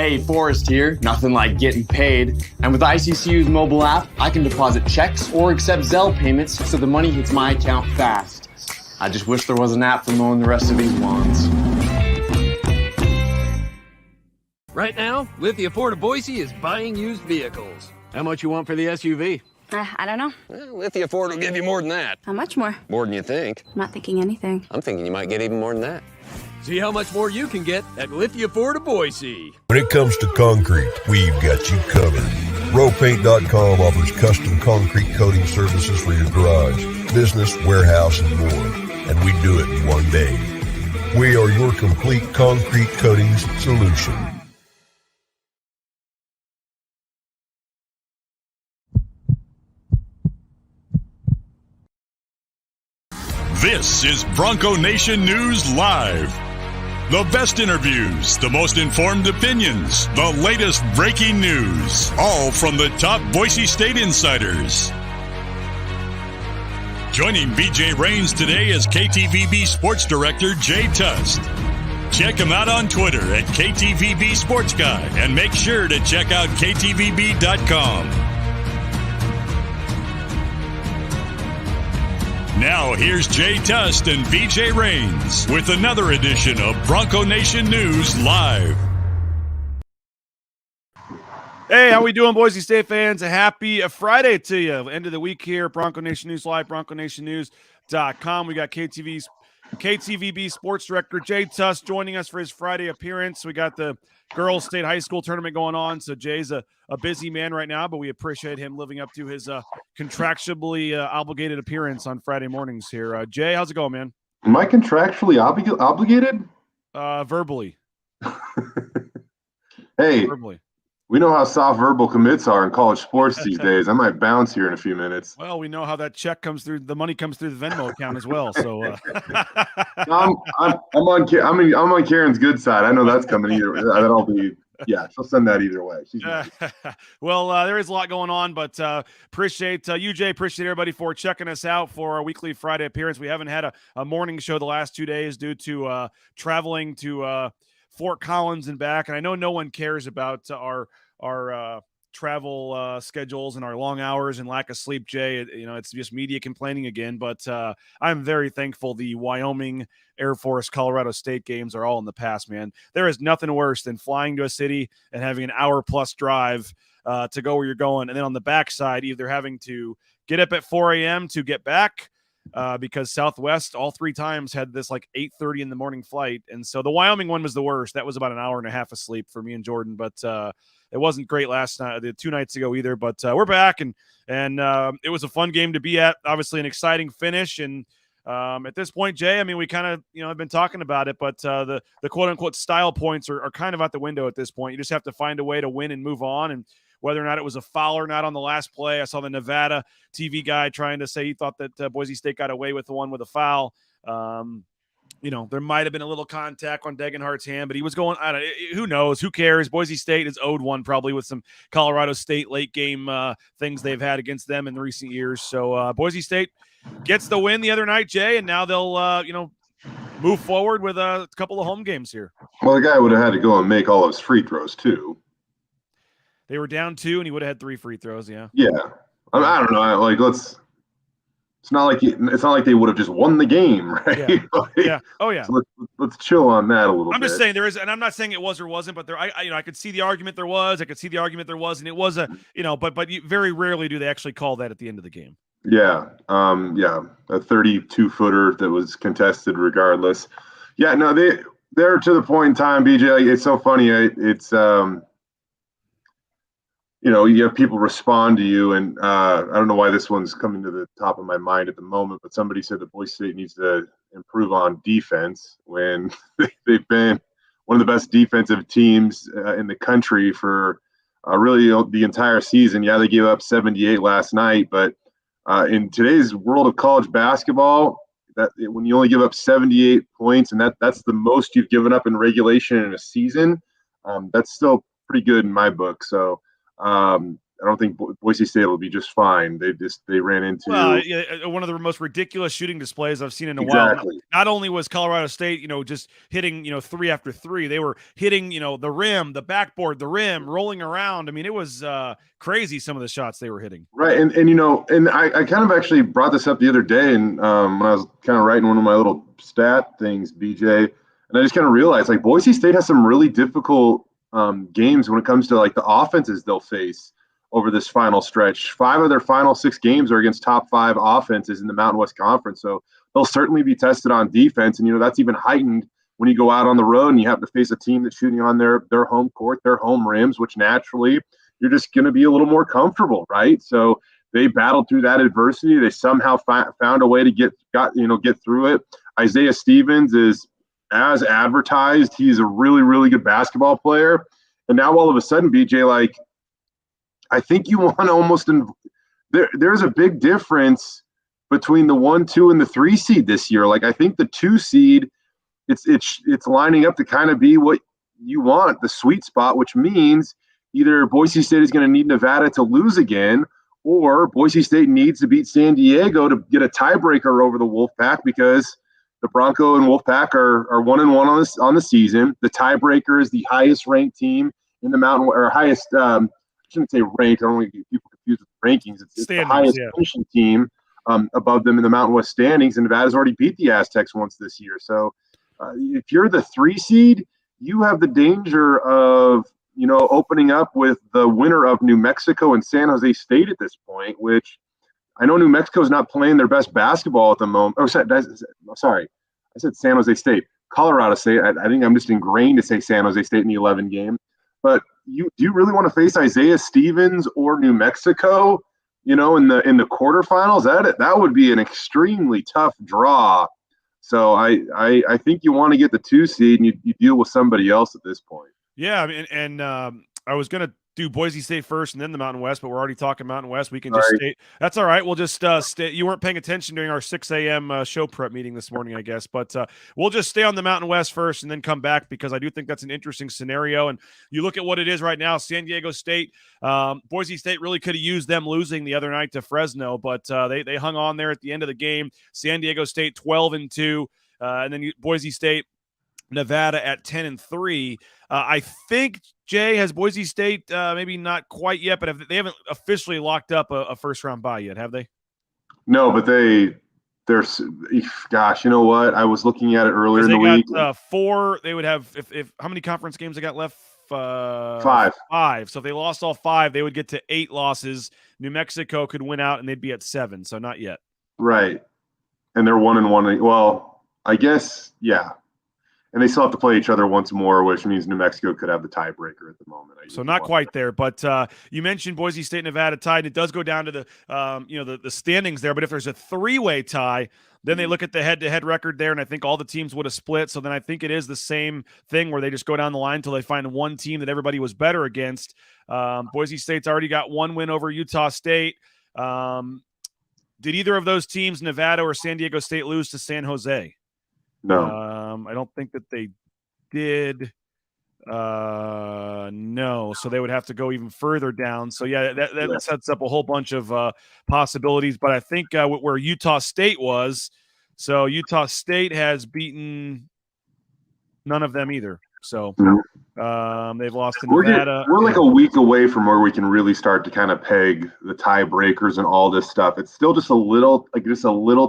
Hey, Forrest here. Nothing like getting paid. And with ICCU's mobile app, I can deposit checks or accept Zelle payments so the money hits my account fast. I just wish there was an app for mowing the rest of these lawns. Right now, Lithia Ford of Boise is buying used vehicles. How much you want for the SUV? I don't know. Well, Lithia Ford will give you more than that. How much more? More than you think. I'm not thinking anything. I'm thinking you might get even more than that. See how much more you can get at Lithia Ford of Boise. When it comes to concrete, we've got you covered. RowPaint.com offers custom concrete coating services for your garage, business, warehouse, and more. And we do it in one day. We are your complete concrete coatings solution. This is Bronco Nation News Live. The best interviews, the most informed opinions, the latest breaking news, all from the top Boise State insiders. Joining BJ Rains today is KTVB Sports Director Jay Tust. Check him out on Twitter at KTVB Sports Guy and make sure to check out KTVB.com. Now, here's Jay Tust and BJ Rains with another edition of Bronco Nation News Live. Hey, how we doing, Boise State fans? A happy Friday to you. End of the week here, Bronco Nation News Live, BroncoNationNews.com. We got KTVB Sports Director Jay Tust joining us for his Friday appearance. We got the girls' state high school tournament going on, so Jay's a busy man right now, but we appreciate him living up to his contractually obligated appearance on Friday mornings here. Jay, how's it going, man? Am I contractually obligated? Verbally. Hey, verbally. We know how soft verbal commits are in college sports these days. I might bounce here in a few minutes. Well, we know how that check comes through. The money comes through the Venmo account as well. So I'm on Karen's good side. I know that's coming either. That'll be she'll send that either way. Well, there is a lot going on, but appreciate you, Jay. Appreciate everybody for checking us out for our weekly Friday appearance. We haven't had a morning show the last 2 days due to traveling to Fort Collins and back, and I know no one cares about our travel schedules and our long hours and lack of sleep, Jay. It's just media complaining again, but I'm very thankful the Wyoming, Air Force, Colorado State games are all in the past, man. There is nothing worse than flying to a city and having an hour-plus drive to go where you're going, and then on the backside, either having to get up at 4 a.m. to get back, because Southwest all three times had this like 8:30 in the morning flight. And so the Wyoming one was the worst. That was about an hour and a half of sleep for me and Jordan, but it wasn't great last night, the 2 nights ago either, but we're back and it was a fun game to be at, obviously an exciting finish. And at this point, Jay, I mean, we kind of, have been talking about it, but the quote unquote style points are kind of out the window at this point. You just have to find a way to win and move on. And whether or not it was a foul or not on the last play, I saw the Nevada TV guy trying to say he thought that Boise State got away with the one with a foul. There might have been a little contact on Degenhardt's hand, but he was going, who knows? Who cares? Boise State is owed one probably with some Colorado State late game things they've had against them in recent years. So Boise State gets the win the other night, Jay, and now they'll, move forward with a couple of home games here. Well, the guy would have had to go and make all of his free throws too. They were down 2, and he would have had 3 free throws. Yeah. Yeah. I don't know. It's not like they would have just won the game, right? Yeah. Yeah. Oh yeah. So let's chill on that a little bit. I'm just saying there is, and I'm not saying it was or wasn't, but there, I could see the argument there was. I could see the argument there was, and it was a, but very rarely do they actually call that at the end of the game. Yeah. A 32-footer that was contested regardless. Yeah. No, they're to the point in time, BJ. It's so funny. You have people respond to you, and I don't know why this one's coming to the top of my mind at the moment, but somebody said that Boise State needs to improve on defense when they've been one of the best defensive teams in the country for really the entire season. Yeah, they gave up 78 last night, but in today's world of college basketball, when you only give up 78 points, and that's the most you've given up in regulation in a season, that's still pretty good in my book. So I don't think Boise State will be just fine. They ran into one of the most ridiculous shooting displays I've seen in a exactly. while. Not only was Colorado State, just hitting, 3 after 3, they were hitting, the rim, the backboard, the rim, rolling around. I mean, it was crazy some of the shots they were hitting. Right, and I kind of actually brought this up the other day, and when I was kind of writing one of my little stat things, BJ, and I just kind of realized like Boise State has some really difficult games when it comes to like the offenses they'll face over this final stretch. 5 of their final 6 games are against top 5 offenses in the Mountain West Conference. So they'll certainly be tested on defense. And, that's even heightened when you go out on the road and you have to face a team that's shooting on their home court, their home rims, which naturally you're just going to be a little more comfortable, right? So they battled through that adversity. They somehow found a way to get through it. Isaiah Stevens is, as advertised, he's a really, really good basketball player. And now all of a sudden, BJ, like, I think you want to almost there's a big difference between the 1, 2, and the 3 seed this year. Like I think the 2 seed, it's lining up to kind of be what you want, the sweet spot, which means either Boise State is going to need Nevada to lose again, or Boise State needs to beat San Diego to get a tiebreaker over the Wolfpack, because the Bronco and Wolfpack are 1-1 on the season. The tiebreaker is the highest ranked team in the Mountain, or highest. I shouldn't say ranked. I don't want to get people confused with rankings. It's the highest finishing team above them in the Mountain West standings, and Nevada's already beat the Aztecs once this year. So if you're the 3 seed, you have the danger of opening up with the winner of New Mexico and San Jose State at this point, which I know New Mexico is not playing their best basketball at the moment. Oh, sorry. I said San Jose State. Colorado State, I think I'm just ingrained to say San Jose State in the 11 game. But do you really want to face Isaiah Stevens or New Mexico, in the quarterfinals? That would be an extremely tough draw. So I think you want to get the 2 seed and you deal with somebody else at this point. Yeah, I mean, and I was going to do Boise State first and then the Mountain West, but we're already talking Mountain West. We can just stay. That's all right. We'll just stay. You weren't paying attention during our 6 a.m. Show prep meeting this morning, I guess. But we'll just stay on the Mountain West first and then come back, because I do think that's an interesting scenario. And you look at what it is right now, San Diego State, Boise State really could have used them losing the other night to Fresno, but they hung on there at the end of the game. San Diego State 12-2, and then Boise State, Nevada at 10-3. I think, Jay, has Boise State maybe not quite yet, but they haven't officially locked up a first-round bye yet, have they? No, but they're gosh, you know what? I was looking at it earlier in the week. 4. They would have if how many conference games they got left? 5. 5. So if they lost all 5, they would get to 8 losses. New Mexico could win out, and they'd be at 7. So not yet. Right, and they're 1-1. Well, I guess, yeah. And they still have to play each other once more, which means New Mexico could have the tiebreaker at the moment. So not quite there, but you mentioned Boise State, Nevada tied. It does go down to the the standings there. But if there's a 3-way tie, then they look at the head-to-head record there, and I think all the teams would have split. So then I think it is the same thing where they just go down the line until they find one team that everybody was better against. Boise State's already got 1 win over Utah State. Did either of those teams, Nevada or San Diego State, lose to San Jose? No. I don't think that they did. No. So they would have to go even further down. So, yeah, that sets up a whole bunch of possibilities. But I think where Utah State was, so Utah State has beaten none of them either. So they've lost to Nevada. We're like a week away from where we can really start to kind of peg the tiebreakers and all this stuff. It's still just a little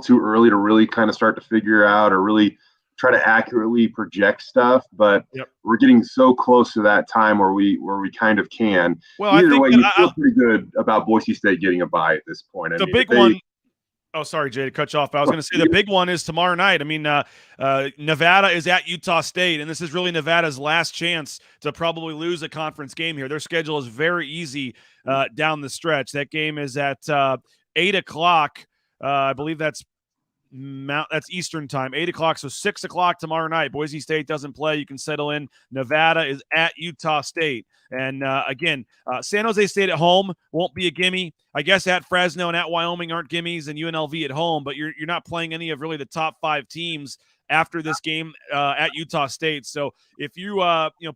too early to really kind of start to figure out or really try to accurately project stuff. But we're getting so close to that time where we kind of can. Well, either way, you feel pretty good about Boise State getting a bye at this point. The big one. Oh, sorry, Jay, to cut you off. I was going to say the big one is tomorrow night. I mean, Nevada is at Utah State, and this is really Nevada's last chance to probably lose a conference game here. Their schedule is very easy down the stretch. That game is at 8 o'clock. I believe that's Eastern time, 8 o'clock. So 6 o'clock tomorrow night. Boise State doesn't play. You can settle in. Nevada is at Utah State. And again, San Jose State at home won't be a gimme. I guess at Fresno and at Wyoming aren't gimmies, and UNLV at home, but you're not playing any of really the top 5 teams after this game at Utah State. So if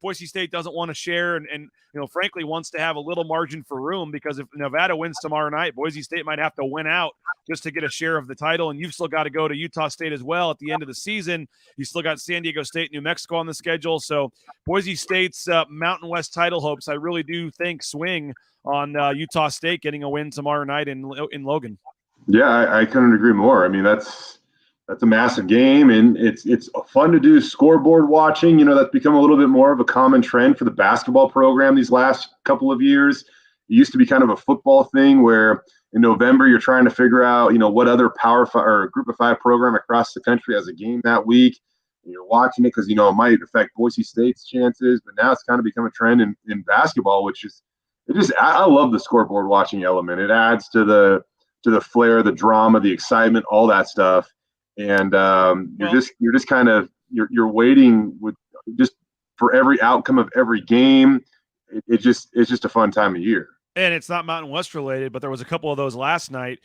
Boise State doesn't want to share and frankly wants to have a little margin for room, because if Nevada wins tomorrow night, Boise State might have to win out just to get a share of the title. And you've still got to go to Utah State as well at the end of the season. You still got San Diego State, New Mexico on the schedule. So Boise State's Mountain West title hopes, I really do think, swing on Utah State getting a win tomorrow night in Logan. Yeah, I couldn't agree more. I mean, that's a massive game, and it's fun to do scoreboard watching. That's become a little bit more of a common trend for the basketball program these last couple of years. It used to be kind of a football thing where in November you're trying to figure out, what other Power 5 or Group of 5 program across the country has a game that week. And you're watching it because it might affect Boise State's chances, but now it's kind of become a trend in basketball, which is I love the scoreboard watching element. It adds to the flair, the drama, the excitement, all that stuff. And you're waiting with just for every outcome of every game. It's just a fun time of year. And it's not Mountain West related, but there was a couple of those last night.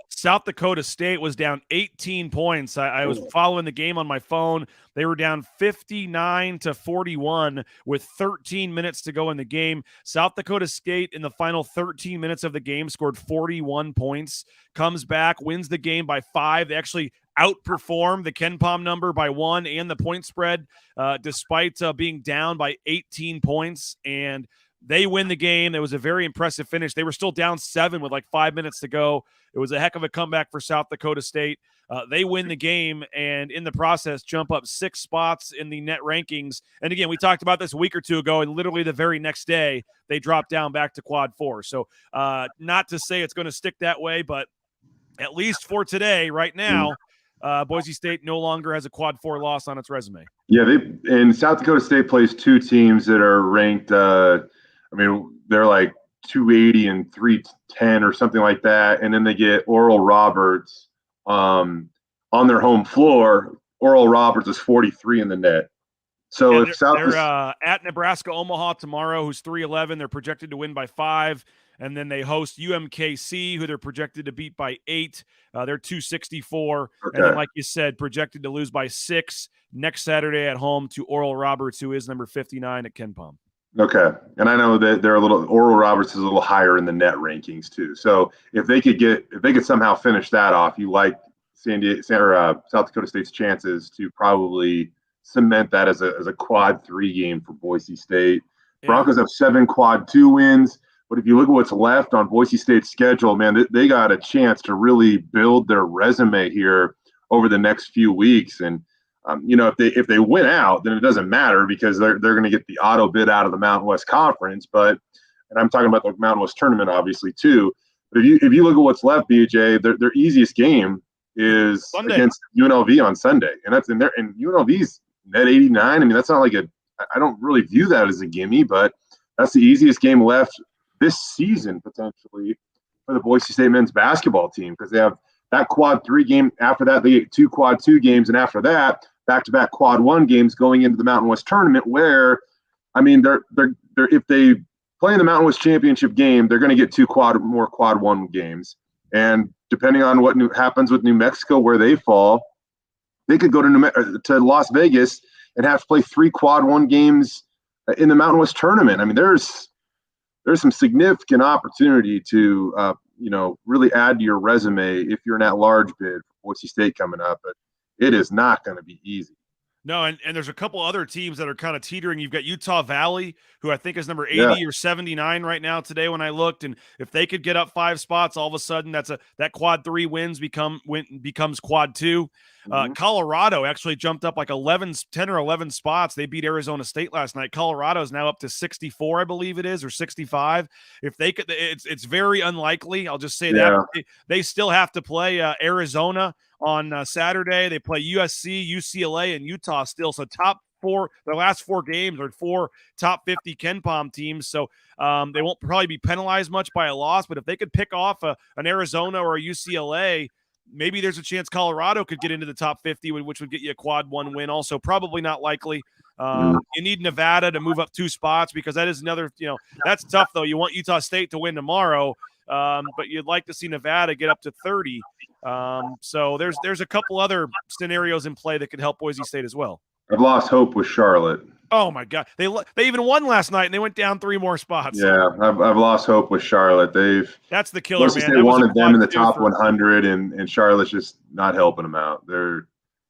South Dakota State was down 18 points. I was following the game on my phone. They were down 59-41 with 13 minutes to go in the game. South Dakota State in the final 13 minutes of the game scored 41 points, comes back, wins the game by 5. They actually outperformed the KenPom number by 1 and the point spread, despite being down by 18 points. And they win the game. It was a very impressive finish. They were still down 7 with like 5 minutes to go. It was a heck of a comeback for South Dakota State. They win the game and in the process jump up 6 spots in the net rankings. And again, we talked about this a week or two ago, and literally the very next day they dropped down back to quad 4. So not to say it's going to stick that way, but at least for today, right now, Boise State no longer has a quad 4 loss on its resume. Yeah, and South Dakota State plays 2 teams that are ranked they're like 280 and 310 or something like that. And then they get Oral Roberts on their home floor. Oral Roberts is 43 in the net. So if they're at Nebraska Omaha tomorrow, who's 311, they're projected to win by 5. And then they host UMKC, who they're projected to beat by 8. They're 264. Okay. And then, like you said, projected to lose by 6 next Saturday at home to Oral Roberts, who is number 59 at KenPom. Okay. And I know that Oral Roberts is a little higher in the net rankings too. So if they could somehow finish that off, you like South Dakota State's chances to probably cement that as a quad 3 game for Boise State. Yeah. Broncos have 7 quad 2 wins. But if you look at what's left on Boise State's schedule, man, they got a chance to really build their resume here over the next few weeks. And, if they win out, then it doesn't matter because they're going to get the auto bid out of the Mountain West Conference. And I'm talking about the Mountain West tournament, obviously, too. But if you look at what's left, BJ, their easiest game is Sunday against UNLV on Sunday. And that's in there. And UNLV's net 89. I mean, that's not like I don't really view that as a gimme, but that's the easiest game left this season potentially for the Boise State men's basketball team, because they have that quad 3 game. After that, they get 2 quad 2 games, and after that, back-to-back quad 1 games going into the Mountain West tournament. Where, I mean, they're if they play in the Mountain West championship game, they're going to get 2 quad 1 games, and depending on what happens with New Mexico, where they fall, they could go to Las Vegas and have to play 3 quad 1 games in the Mountain West tournament. I mean, there's some significant opportunity to, really add to your resume if you're an at-large bid for Boise State coming up. But it is not going to be easy. No, and there's a couple other teams that are kind of teetering. You've got Utah Valley, who I think is number 80 or 79 right now today when I looked. And if they could get up 5 spots, all of a sudden that quad 3 wins becomes quad 2. Colorado actually jumped up like 10 or 11 spots. They beat Arizona State last night. Colorado is now up to 64, I believe it is, or 65. If they could, it's very unlikely. I'll just say that they still have to play Arizona on Saturday. They play USC, UCLA, and Utah still. So their last 4 games are 4 top 50 KenPom teams. So they won't probably be penalized much by a loss. But if they could pick off an Arizona or a UCLA, maybe there's a chance Colorado could get into the top 50, which would get you a quad 1 win. Also, probably not likely. You need Nevada to move up 2 spots, because that is another, that's tough though. You want Utah State to win tomorrow. but you'd like to see Nevada get up to 30. So there's a couple other scenarios in play that could help Boise State as well. I've lost hope with Charlotte. Oh my God, they even won last night and they went down 3 more spots. Yeah, I've lost hope with Charlotte. That's the killer, Boise man. State wanted them in the top 100, and Charlotte's just not helping them out. They're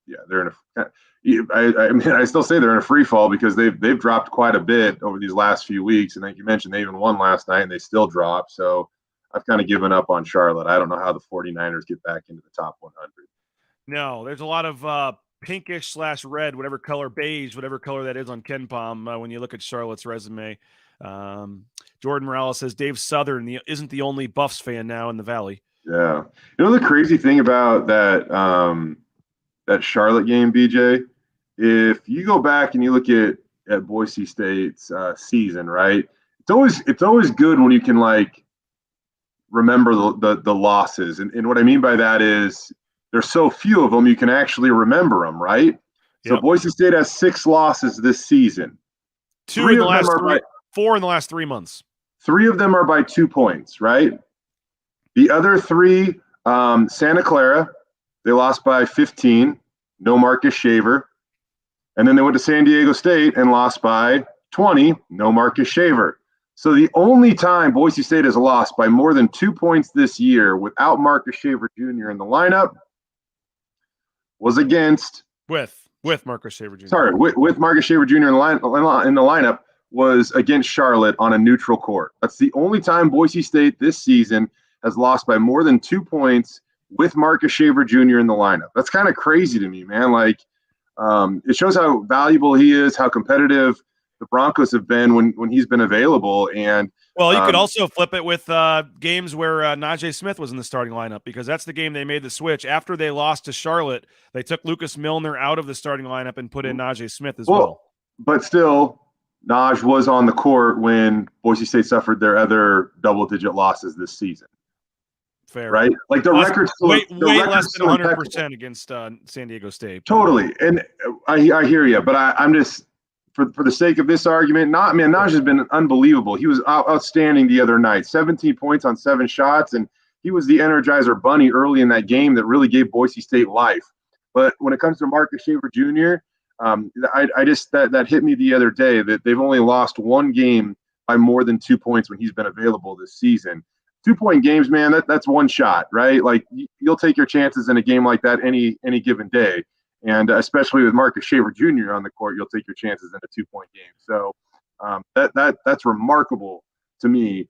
in a. I mean, I still say they're in a free fall because they've dropped quite a bit over these last few weeks, and like you mentioned, they even won last night and they still dropped. So I've kind of given up on Charlotte. I don't know how the 49ers get back into the top 100. No, there's a lot of pinkish / red, whatever color, beige, whatever color that is on KenPom when you look at Charlotte's resume. Jordan Morales says Dave Southern isn't the only Buffs fan now in the Valley. Yeah. You know the crazy thing about that Charlotte game, BJ? If you go back and you look at Boise State's season, right? It's always good when you can like remember the losses. And what I mean by that is there's so few of them, you can actually remember them, right? So Yep. Boise State has 6 losses this season. 4 in the last 3 months. 3 of them are by 2 points, right? The other 3, Santa Clara, they lost by 15, no Marcus Shaver. And then they went to San Diego State and lost by 20, no Marcus Shaver. So the only time Boise State has lost by more than 2 points this year without Marcus Shaver Jr. in the lineup was against with Marcus Shaver Jr. Sorry, with Marcus Shaver Jr. in the lineup was against Charlotte on a neutral court. That's the only time Boise State this season has lost by more than 2 points with Marcus Shaver Jr. in the lineup. That's kind of crazy to me, man. Like, it shows how valuable he is, how competitive the Broncos have been when he's been available. And well, you could also flip it with games where Najee Smith was in the starting lineup, because that's the game they made the switch. After they lost to Charlotte, they took Lucas Milner out of the starting lineup and put in Najee Smith as well. But still, Naj was on the court when Boise State suffered their other double-digit losses this season. Fair. Right? Like the record's way less than 100% against San Diego State. Totally. And I hear you, but I'm just, for the sake of this argument, Naj has been unbelievable. He was outstanding the other night. 17 points on 7 shots, and he was the Energizer Bunny early in that game that really gave Boise State life. But when it comes to Marcus Shaver Jr., I just that hit me the other day that they've only lost 1 game by more than 2 points when he's been available this season. 2-point games, man, that's one shot, right? Like you'll take your chances in a game like that any given day. And especially with Marcus Shaver Jr. on the court, you'll take your chances in a 2-point game. So that's remarkable to me.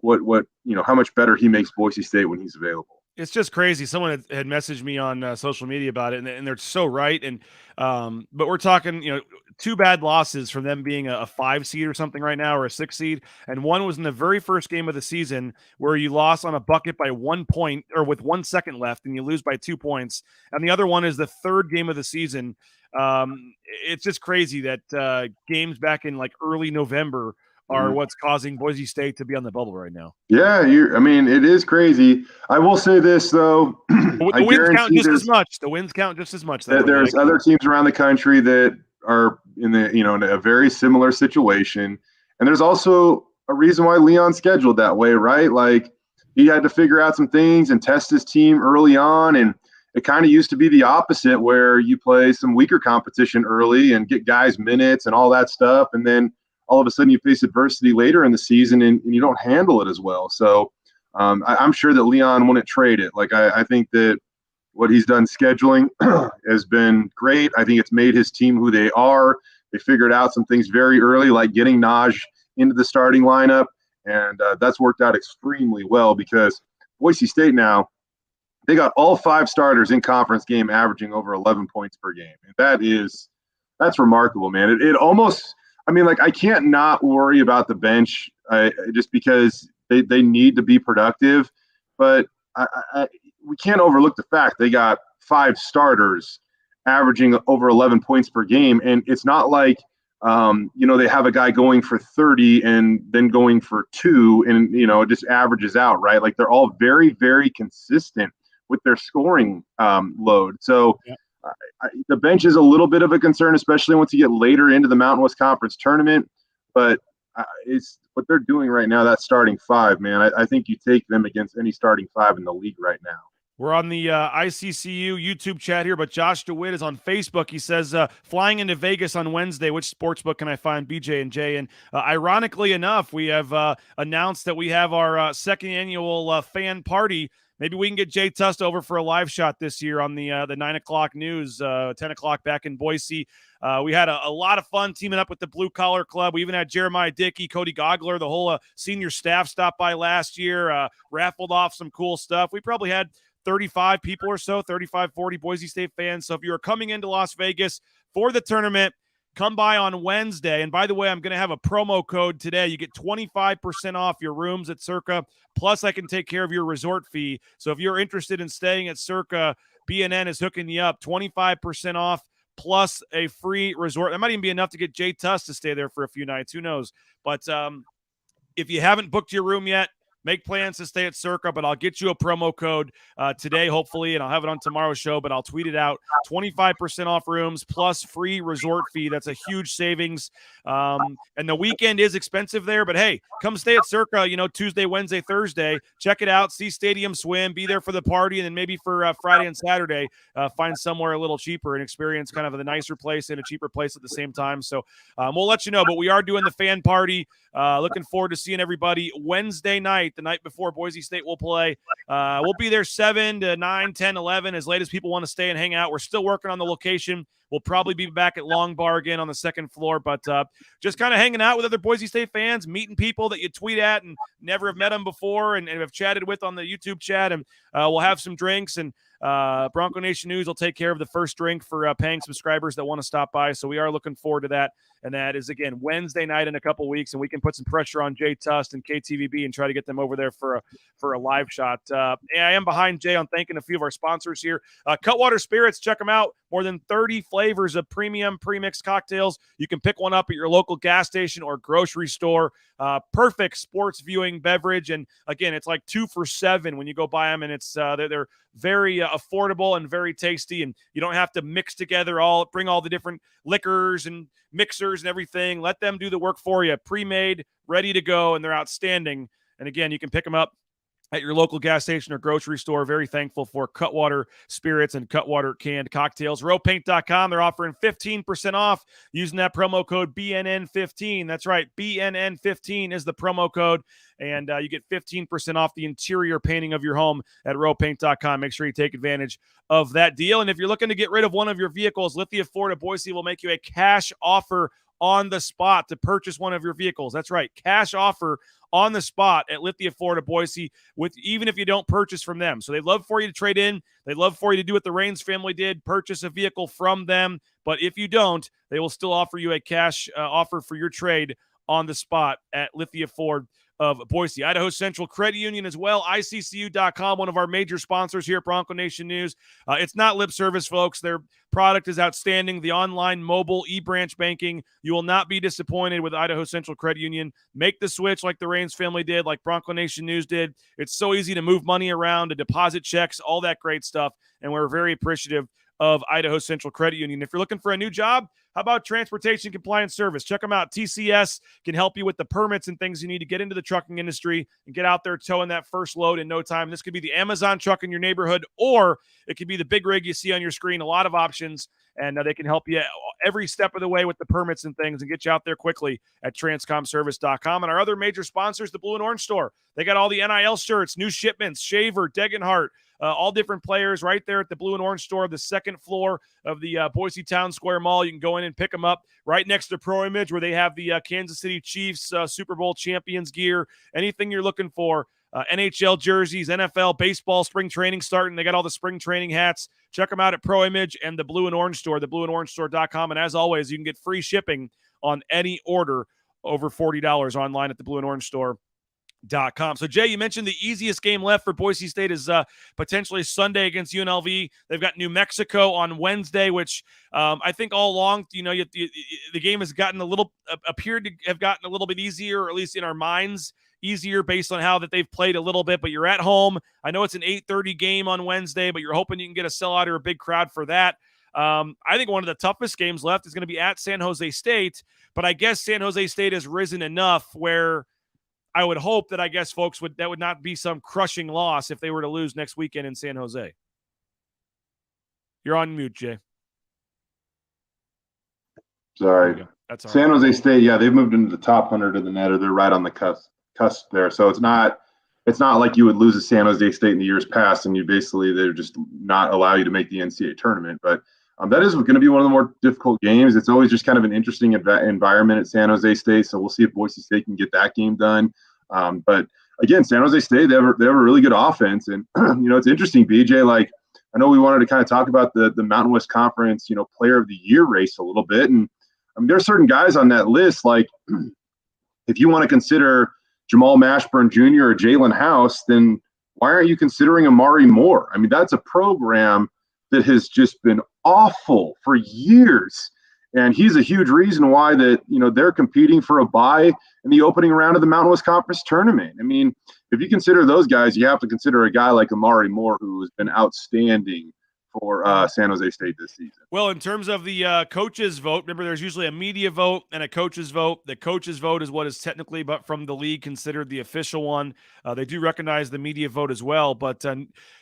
What how much better he makes Boise State when he's available. It's just crazy. Someone had messaged me on social media about it, and they're so right. And but we're talking, 2 bad losses from them being a 5 seed or something right now, or a 6 seed, and one was in the very first game of the season where you lost on a bucket by 1 point or with 1 second left, and you lose by 2 points. And the other one is the 3rd game of the season. It's just crazy that games back in like early November are what's causing Boise State to be on the bubble right now. Yeah, it is crazy. I will say this though, the wins count just as much. The wins count just as much. There's other teams around the country that are in in a very similar situation, and there's also a reason why Leon's scheduled that way, right? Like he had to figure out some things and test his team early on, and it kind of used to be the opposite, where you play some weaker competition early and get guys minutes and all that stuff, and then all of a sudden you face adversity later in the season and you don't handle it as well. So I'm sure that Leon wouldn't trade it. Like I think that what he's done scheduling has been great. I think it's made his team who they are. They figured out some things very early, like getting Naj into the starting lineup, and that's worked out extremely well because Boise State now, they got all 5 starters in conference game averaging over 11 points per game. And that's remarkable, man. It almost – I can't not worry about the bench just because they need to be productive. But we can't overlook the fact they got 5 starters averaging over 11 points per game. And it's not like, they have a guy going for 30 and then going for 2 and, it just averages out, right? Like they're all very, very consistent with their scoring load. So yeah. The bench is a little bit of a concern, especially once you get later into the Mountain West Conference tournament. But It's what they're doing right now. That starting five, man. I think you take them against any starting five in the league right now. We're on the ICCU YouTube chat here, but Josh DeWitt is on Facebook. He says, flying into Vegas on Wednesday. Which sportsbook can I find BJ and Jay? And ironically enough, we have announced that we have our second annual fan party. Maybe we can get Jay Tust over for a live shot this year on the 9 o'clock news, 10 o'clock back in Boise. We had a lot of fun teaming up with the Blue Collar Club. We even had Jeremiah Dickey, Cody Gogler, the whole senior staff stop by last year, raffled off some cool stuff. We probably had 35 people or so, 35, 40 Boise State fans. So if you're coming into Las Vegas for the tournament, come by on Wednesday. And by the way, I'm going to have a promo code today. You get 25% off your rooms at Circa. Plus, I can take care of your resort fee. So if you're interested in staying at Circa, BNN is hooking you up. 25% off plus a free resort. That might even be enough to get Jay Tust to stay there for a few nights. Who knows? But if you haven't booked your room yet, make plans to stay at Circa, but I'll get you a promo code today, hopefully, and I'll have it on tomorrow's show, but I'll tweet it out. 25% off rooms plus free resort fee. That's a huge savings. And the weekend is expensive there, but hey, come stay at Circa, Tuesday, Wednesday, Thursday. Check it out. See Stadium Swim. Be there for the party, and then maybe for Friday and Saturday, find somewhere a little cheaper and experience kind of the nicer place and a cheaper place at the same time. So we'll let you know, but we are doing the fan party. Looking forward to seeing everybody Wednesday night, the night before Boise State will play. We'll be there 7 to 9, 10, 11, as late as people want to stay and hang out. We're still working on the location. We'll probably be back at Long Bar again on the second floor, but just kind of hanging out with other Boise State fans, meeting people that you tweet at and never have met them before and have chatted with on the YouTube chat, and we'll have some drinks, and Bronco Nation News will take care of the first drink for paying subscribers that want to stop by, so we are looking forward to that, and that is, again, Wednesday night in a couple weeks, and we can put some pressure on Jay Tust and KTVB and try to get them over there for a live shot. I am behind Jay on thanking a few of our sponsors here. Cutwater Spirits, check them out. More than 30 flavors of premium premixed cocktails. You can pick one up at your local gas station or grocery store. Perfect sports viewing beverage. And again, it's like 2 for $7 when you go buy them. And it's they're very affordable and very tasty. And you don't have to mix together bring all the different liquors and mixers and everything. Let them do the work for you. Pre-made, ready to go, and they're outstanding. And again, you can pick them up at your local gas station or grocery store. Very thankful for Cutwater Spirits and Cutwater canned cocktails. Rowpaint.com, they're offering 15% off using that promo code BNN15. That's right, BNN15 is the promo code, and you get 15% off the interior painting of your home at rowpaint.com. Make sure you take advantage of that deal. And if you're looking to get rid of one of your vehicles, Lithia Ford of Boise will make you a cash offer on the spot to purchase one of your vehicles. That's right, cash offer on the spot at Lithia Ford of Boise, even if you don't purchase from them. So they'd love for you to trade in. They'd love for you to do what the Raines family did, purchase a vehicle from them. But if you don't, they will still offer you a cash offer for your trade on the spot at Lithia Ford of Boise. Idaho Central Credit Union as well, ICCU.com, one of our major sponsors here at Bronco Nation News. It's not lip service, folks. Their product is outstanding. The online mobile e-branch banking. You will not be disappointed with Idaho Central Credit Union. Make the switch like the Raines family did, like Bronco Nation News did. It's so easy to move money around, to deposit checks, all that great stuff, and we're very appreciative of Idaho Central Credit Union. If you're looking for a new job, how about Transportation Compliance Service? Check them out. TCS can help you with the permits and things you need to get into the trucking industry and get out there towing that first load in no time. This could be the Amazon truck in your neighborhood, or it could be the big rig you see on your screen. A lot of options, and they can help you every step of the way with the permits and things and get you out there quickly at transcomservice.com. And our other major sponsors, the Blue and Orange Store. They got all the NIL shirts, new shipments, Shaver, Degenhart, all different players right there at the Blue and Orange Store, the second floor of the Boise Town Square Mall. You can go in and pick them up right next to Pro Image, where they have the Kansas City Chiefs Super Bowl champions gear. Anything you're looking for, NHL jerseys, NFL, baseball, spring training starting. They got all the spring training hats. Check them out at Pro Image and the Blue and Orange Store, theblueandorangestore.com. And as always, you can get free shipping on any order over $40 online at the Blue and Orange Store. So, Jay, you mentioned the easiest game left for Boise State is potentially Sunday against UNLV. They've got New Mexico on Wednesday, which I think all along, the game has appeared to have gotten a little bit easier, or at least in our minds, easier based on how that they've played a little bit. But you're at home. I know it's an 8:30 game on Wednesday, but you're hoping you can get a sellout or a big crowd for that. I think one of the toughest games left is going to be at San Jose State, but I guess San Jose State has risen enough where I would hope that folks would not be some crushing loss if they were to lose next weekend in San Jose. You're on mute, Jay. Sorry. That's all San right. Jose State, yeah, they've moved into the top 100 of the net, or they're right on the cusp there. So it's not like you would lose to San Jose State in the years past and they're just not allow you to make the NCAA tournament. But that is going to be one of the more difficult games. It's always just kind of an interesting environment at San Jose State. So we'll see if Boise State can get that game done. But again, San Jose State, they have a really good offense. And, it's interesting, BJ, like, I know we wanted to kind of talk about the Mountain West Conference, player of the year race a little bit. And there are certain guys on that list, like if you want to consider Jamal Mashburn Jr. or Jalen House, then why aren't you considering Amari Moore? I mean, that's a program that has just been awful for years. And he's a huge reason why they're competing for a bye in the opening round of the Mountain West Conference tournament. I mean, if you consider those guys, you have to consider a guy like Amari Moore, who has been outstanding for San Jose State this season. Well, in terms of the coaches' vote, remember there's usually a media vote and a coaches' vote. The coaches' vote is what is technically, but from the league, considered the official one. They do recognize the media vote as well. But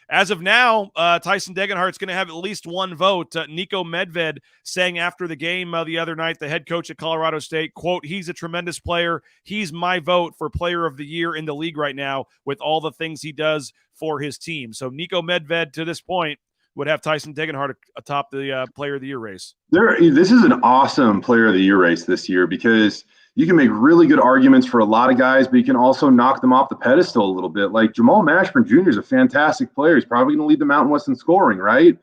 as of now, Tyson Degenhart's going to have at least one vote. Nico Medved saying after the game the other night, the head coach at Colorado State, quote, "He's a tremendous player. He's my vote for player of the year in the league right now with all the things he does for his team." So Nico Medved, to this point, would have Tyson Degenhart atop the player of the year race. This is an awesome player of the year race this year because you can make really good arguments for a lot of guys, but you can also knock them off the pedestal a little bit. Like Jamal Mashburn Jr. is a fantastic player. He's probably going to lead the Mountain West in scoring, right?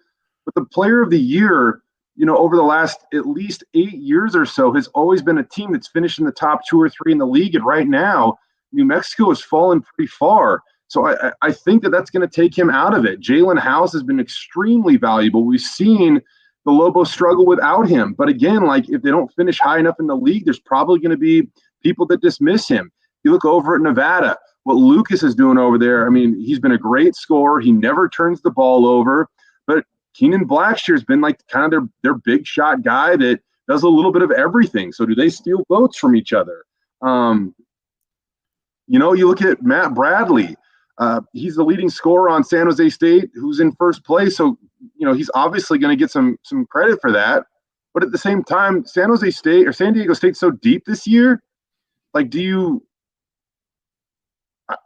But the player of the year, over the last at least 8 years or so, has always been a team that's finished in the top 2 or 3 in the league. And right now, New Mexico has fallen pretty far. So I think that's going to take him out of it. Jalen House has been extremely valuable. We've seen the Lobos struggle without him. But again, like if they don't finish high enough in the league, there's probably going to be people that dismiss him. You look over at Nevada, what Lucas is doing over there. I mean, he's been a great scorer. He never turns the ball over. But Keenan Blackshear's been like kind of their big shot guy that does a little bit of everything. So do they steal votes from each other? You look at Matt Bradley. He's the leading scorer on San Jose State, who's in first place. So, he's obviously going to get some credit for that. But at the same time, San Diego State's so deep this year. Like,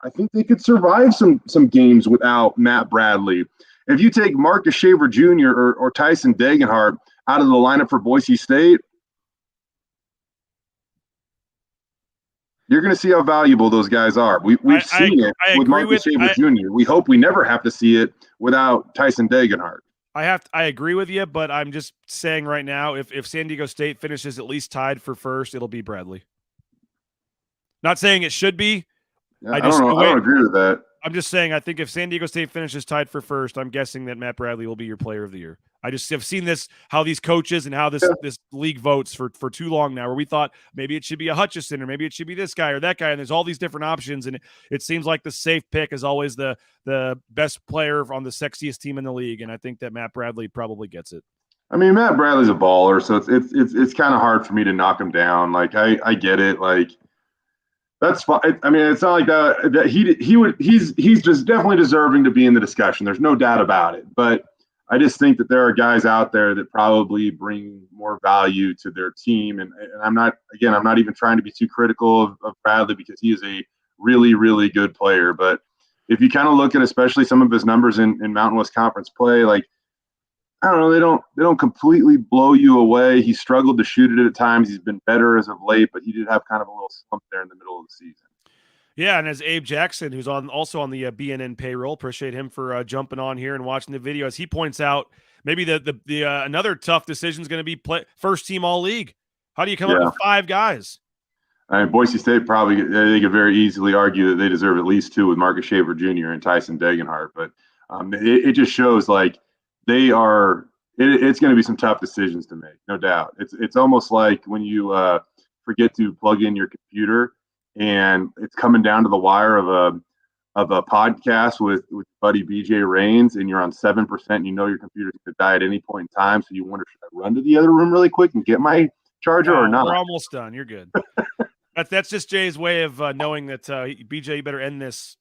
I think they could survive some games without Matt Bradley. If you take Marcus Shaver Jr. or Tyson Degenhart out of the lineup for Boise State, you're going to see how valuable those guys are. We've seen it with Marcus Shaver Jr. We hope we never have to see it without Tyson Degenhart. I agree with you, but I'm just saying right now, if San Diego State finishes at least tied for first, it'll be Bradley. Not saying it should be. I don't agree with that. I'm just saying, I think if San Diego State finishes tied for first, I'm guessing that Matt Bradley will be your player of the year. I just have seen how these coaches and how this league votes for too long now, where we thought maybe it should be a Hutchison or maybe it should be this guy or that guy. And there's all these different options. And it seems like the safe pick is always the best player on the sexiest team in the league. And I think that Matt Bradley probably gets it. I mean, Matt Bradley's a baller, so it's kind of hard for me to knock him down. Like I get it. Like, that's fine. I mean, it's not like that he's just definitely deserving to be in the discussion. There's no doubt about it. But I just think that there are guys out there that probably bring more value to their team. And I'm not even trying to be too critical of Bradley because he is a really, really good player. But if you kind of look at especially some of his numbers in Mountain West Conference play, like, I don't know, they don't completely blow you away. He struggled to shoot it at times. He's been better as of late, but he did have kind of a little slump there in the middle of the season. Yeah, and as Abe Jackson, who's also on the BNN payroll, appreciate him for jumping on here and watching the video. As he points out, maybe the another tough decision is going to be first team all league. How do you come up with 5 guys? I mean, Boise State they could very easily argue that they deserve at least 2 with Marcus Shaver Jr. and Tyson Degenhart, but it just shows like they are. It's going to be some tough decisions to make, no doubt. It's almost like when you forget to plug in your computer. And it's coming down to the wire of of a podcast with buddy BJ Rains, and you're on 7%, and you know your computer's going to die at any point in time, so you wonder, should I run to the other room really quick and get my charger or not? We're almost done. You're good. That's just Jay's way of knowing that BJ, you better end this.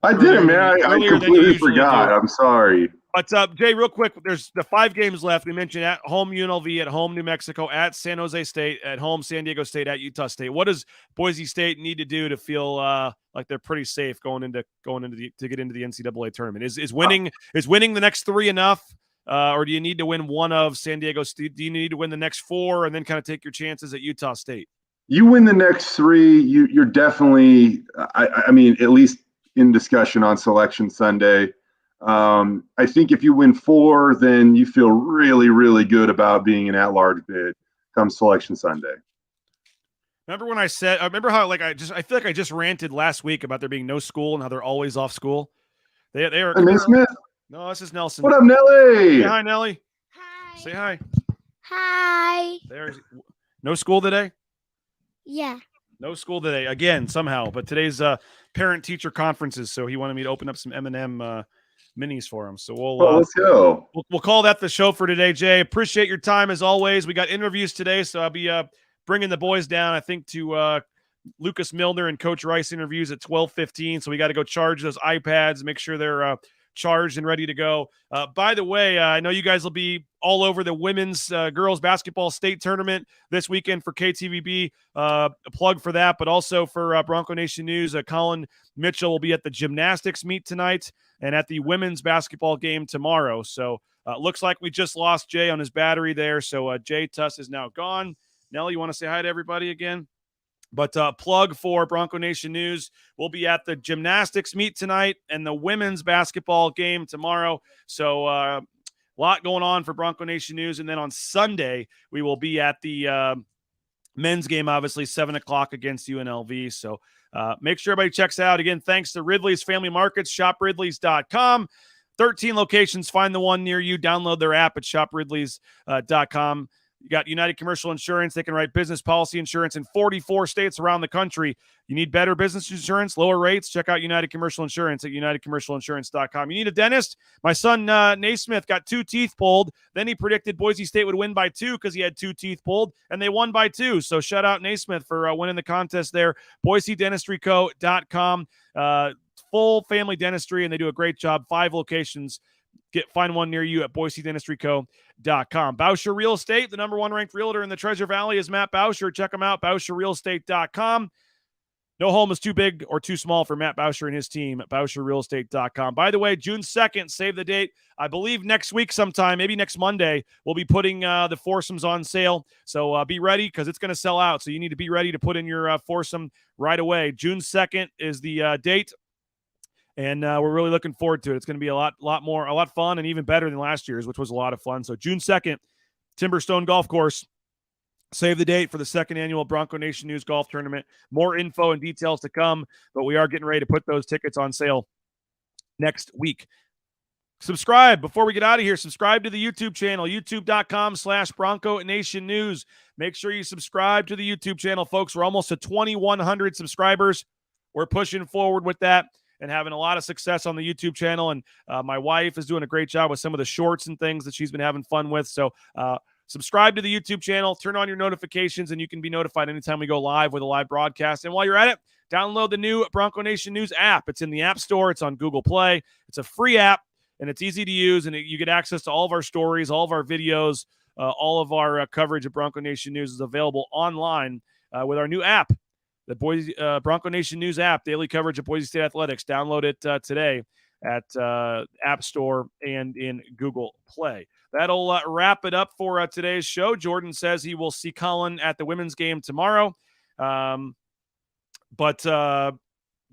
I didn't, man. I completely forgot. I'm sorry. But Jay, real quick, there's the 5 games left. We mentioned at home UNLV, at home New Mexico, at San Jose State, at home San Diego State, at Utah State. What does Boise State need to do to feel like they're pretty safe to get into the NCAA tournament? Is winning the next 3 enough, or do you need to win one of San Diego State? Do you need to win the next 4 and then kind of take your chances at Utah State? You win the next 3, you're definitely, I mean, at least in discussion on Selection Sunday. I think if you win 4, then you feel really, really good about being an at-large bid come Selection Sunday. Remember when I remember how I feel like I just ranted last week about there being no school and how they're always off school. They are. Hey, Smith. No, this is Nelson. What up, Nelly? Say hi, Nelly. Hi. Say hi. Hi. There's no school today. Yeah. No school today again somehow, but today's parent-teacher conferences, so he wanted me to open up some M&M minis for him. So let's go. We'll call that the show for today, Jay. Appreciate your time as always. We got interviews today, so I'll be bringing the boys down, I think, to Lucas Milner and Coach Rice interviews at 12:15. So we got to go charge those iPads, make sure they're charged and ready to go. By the way, I know you guys will be all over the women's girls basketball state tournament this weekend for KTVB. A plug for that, but also for Bronco Nation News. Colin Mitchell will be at the gymnastics meet tonight and at the women's basketball game tomorrow. So looks like we just lost Jay on his battery there. So Jay Tust is now gone. Nelly, you want to say hi to everybody again? But plug for Bronco Nation News. We'll be at the gymnastics meet tonight and the women's basketball game tomorrow. So a lot going on for Bronco Nation News. And then on Sunday, we will be at the men's game, obviously, 7 o'clock against UNLV. So make sure everybody checks out. Again, thanks to Ridley's Family Markets, shopridleys.com. 13 locations. Find the one near you. Download their app at shopridleys.com. You got United Commercial Insurance. They can write business policy insurance in 44 states around the country. You need better business insurance, lower rates? Check out United Commercial Insurance at unitedcommercialinsurance.com. You need a dentist? My son, Naismith, got 2 teeth pulled. Then he predicted Boise State would win by 2 because he had 2 teeth pulled, and they won by 2. So shout out Naismith for winning the contest there. BoiseDentistryCo.com. Full family dentistry, and they do a great job. 5 locations. Find one near you at BoiseDentistryCo.com. Bauscher Real Estate, the number 1 ranked realtor in the Treasure Valley is Matt Bauscher. Check him out, BauscherRealEstate.com. No home is too big or too small for Matt Bauscher and his team at BauscherRealEstate.com. By the way, June 2nd, save the date. I believe next week sometime, maybe next Monday, we'll be putting the foursomes on sale. So be ready because it's going to sell out. So you need to be ready to put in your foursome right away. June 2nd is the date. And we're really looking forward to it. It's going to be a lot fun and even better than last year's, which was a lot of fun. So June 2nd, Timberstone Golf Course. Save the date for the 2nd annual Bronco Nation News Golf Tournament. More info and details to come, but we are getting ready to put those tickets on sale next week. Subscribe before we get out of here. Subscribe to the YouTube channel, youtube.com/Bronco Nation News. Make sure you subscribe to the YouTube channel, folks. We're almost to 2,100 subscribers. We're pushing forward with that and having a lot of success on the YouTube channel. And my wife is doing a great job with some of the shorts and things that she's been having fun with. So subscribe to the YouTube channel, turn on your notifications, and you can be notified anytime we go live with a live broadcast. And while you're at it, download the new Bronco Nation News app. It's in the App Store. It's on Google Play. It's a free app, and it's easy to use, and you get access to all of our stories, all of our videos, all of our coverage of Bronco Nation News is available online with our new app. The Boise Bronco Nation News app, daily coverage of Boise State athletics. Download it today at App Store and in Google Play. That'll wrap it up for today's show. Jordan says he will see Colin at the women's game tomorrow. But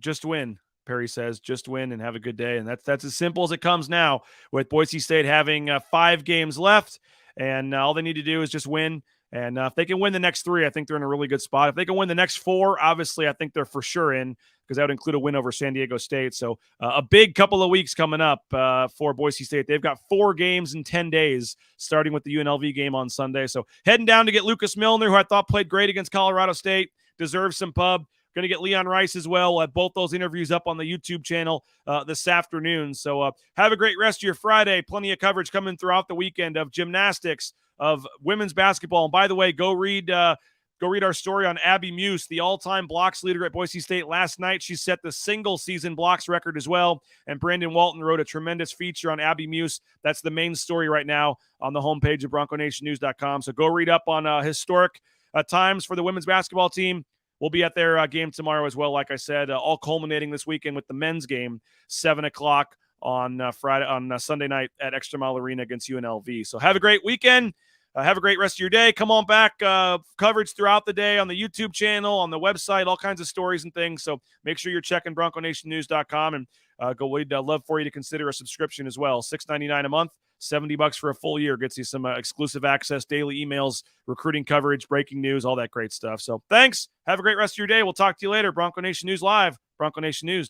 just win, Perry says. Just win and have a good day. And that's as simple as it comes now with Boise State having 5 games left. And all they need to do is just win. And if they can win the next 3, I think they're in a really good spot. If they can win the next 4, obviously, I think they're for sure in because that would include a win over San Diego State. So a big couple of weeks coming up for Boise State. They've got 4 games in 10 days, starting with the UNLV game on Sunday. So heading down to get Lucas Milner, who I thought played great against Colorado State, deserves some pub. Going to get Leon Rice as well. We'll have both those interviews up on the YouTube channel this afternoon. So have a great rest of your Friday. Plenty of coverage coming throughout the weekend of gymnastics, of women's basketball. And by the way, go read our story on Abby Muse, the all-time blocks leader at Boise State last night. She set the single-season blocks record as well. And Brandon Walton wrote a tremendous feature on Abby Muse. That's the main story right now on the homepage of BroncoNationNews.com. So go read up on historic times for the women's basketball team. We'll be at their game tomorrow as well, like I said, all culminating this weekend with the men's game, 7 o'clock on Sunday night at Extra Mile Arena against UNLV. So have a great weekend. Have a great rest of your day. Come on back. Coverage throughout the day on the YouTube channel, on the website, all kinds of stories and things. So make sure you're checking BroncoNationNews.com, and we'd love for you to consider a subscription as well. $6.99 a month, $70 for a full year. Gets you some exclusive access, daily emails, recruiting coverage, breaking news, all that great stuff. So thanks. Have a great rest of your day. We'll talk to you later. Bronco Nation News Live, BroncoNationNews.com.